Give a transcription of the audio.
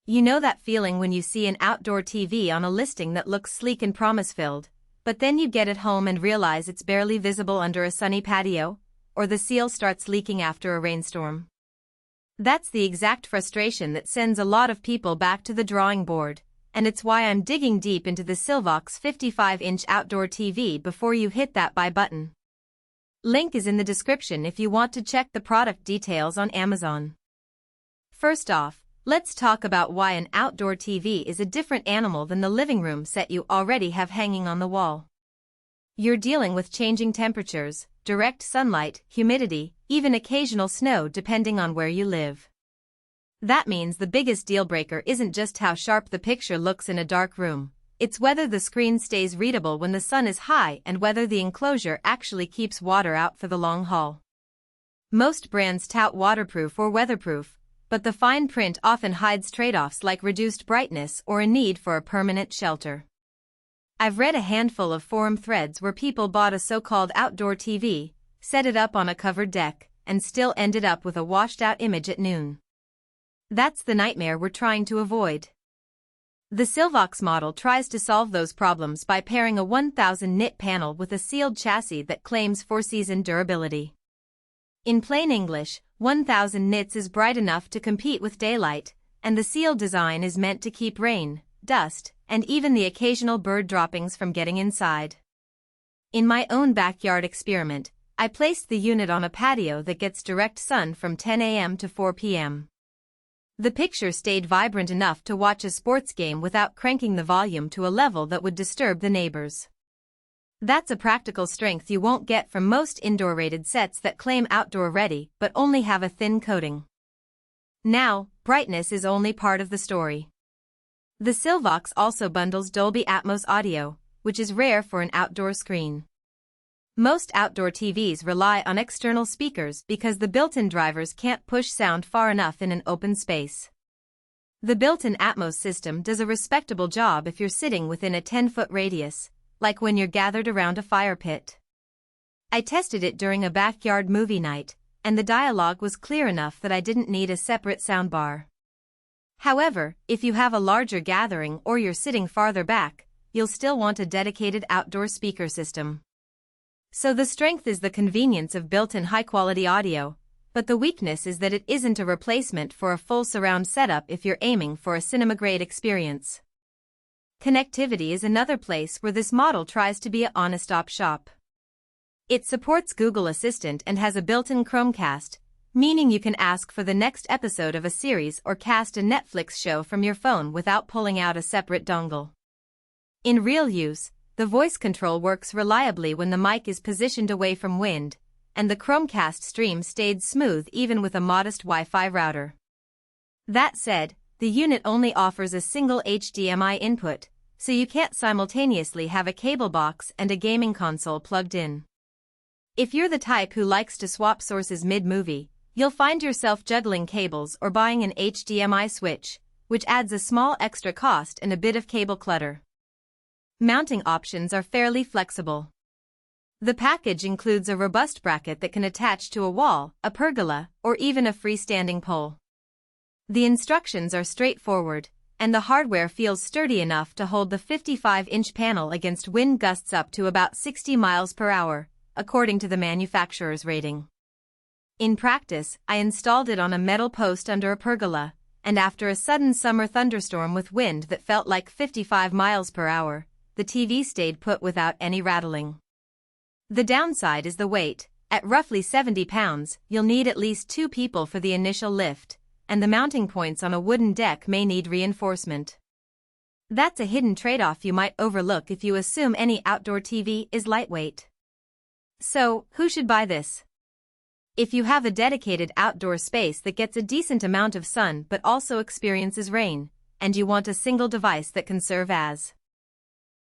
You know that feeling when you see an outdoor TV on a listing that looks sleek and promise-filled, but then you get it home and realize it's barely visible under a sunny patio, or the seal starts leaking after a rainstorm. That's the exact frustration that sends a lot of people back to the drawing board, and it's why I'm digging deep into the SYLVOX 55-inch outdoor TV before you hit that buy button. Link is in the description if you want to check the product details on Amazon. First off, let's talk about why an outdoor TV is a different animal than the living room set you already have hanging on the wall. You're dealing with changing temperatures, direct sunlight, humidity, even occasional snow depending on where you live. That means the biggest deal breaker isn't just how sharp the picture looks in a dark room, it's whether the screen stays readable when the sun is high and whether the enclosure actually keeps water out for the long haul. Most brands tout waterproof or weatherproof, but the fine print often hides trade-offs like reduced brightness or a need for a permanent shelter. I've read a handful of forum threads where people bought a so-called outdoor TV, set it up on a covered deck, and still ended up with a washed-out image at noon. That's the nightmare we're trying to avoid. The SYLVOX model tries to solve those problems by pairing a 1000 nit panel with a sealed chassis that claims 4-season durability. In plain English, 1000 nits is bright enough to compete with daylight, and the sealed design is meant to keep rain, dust, and even the occasional bird droppings from getting inside. In my own backyard experiment, I placed the unit on a patio that gets direct sun from 10 a.m. to 4 p.m. The picture stayed vibrant enough to watch a sports game without cranking the volume to a level that would disturb the neighbors. That's a practical strength you won't get from most indoor-rated sets that claim outdoor-ready but only have a thin coating. Now, brightness is only part of the story. The SYLVOX also bundles Dolby Atmos audio, which is rare for an outdoor screen. Most outdoor TVs rely on external speakers because the built-in drivers can't push sound far enough in an open space. The built-in Atmos system does a respectable job if you're sitting within a 10-foot radius, like when you're gathered around a fire pit. I tested it during a backyard movie night, and the dialogue was clear enough that I didn't need a separate soundbar. However, if you have a larger gathering or you're sitting farther back, you'll still want a dedicated outdoor speaker system. So the strength is the convenience of built-in high-quality audio, but the weakness is that it isn't a replacement for a full surround setup if you're aiming for a cinema-grade experience. Connectivity is another place where this model tries to be a honest-stop shop. It supports Google Assistant and has a built-in Chromecast, meaning you can ask for the next episode of a series or cast a Netflix show from your phone without pulling out a separate dongle. In real use, the voice control works reliably when the mic is positioned away from wind, and the Chromecast stream stayed smooth even with a modest Wi-Fi router. That said, the unit only offers a single HDMI input, so you can't simultaneously have a cable box and a gaming console plugged in. If you're the type who likes to swap sources mid-movie, you'll find yourself juggling cables or buying an HDMI switch, which adds a small extra cost and a bit of cable clutter. Mounting options are fairly flexible. The package includes a robust bracket that can attach to a wall, a pergola, or even a freestanding pole. The instructions are straightforward, and the hardware feels sturdy enough to hold the 55-inch panel against wind gusts up to about 60 miles per hour, according to the manufacturer's rating. In practice, I installed it on a metal post under a pergola, and after a sudden summer thunderstorm with wind that felt like 55 miles per hour, the TV stayed put without any rattling. The downside is the weight. At roughly 70 pounds, you'll need at least 2 people for the initial lift, and the mounting points on a wooden deck may need reinforcement. That's a hidden trade-off you might overlook if you assume any outdoor TV is lightweight. So, who should buy this? If you have a dedicated outdoor space that gets a decent amount of sun but also experiences rain, and you want a single device that can serve as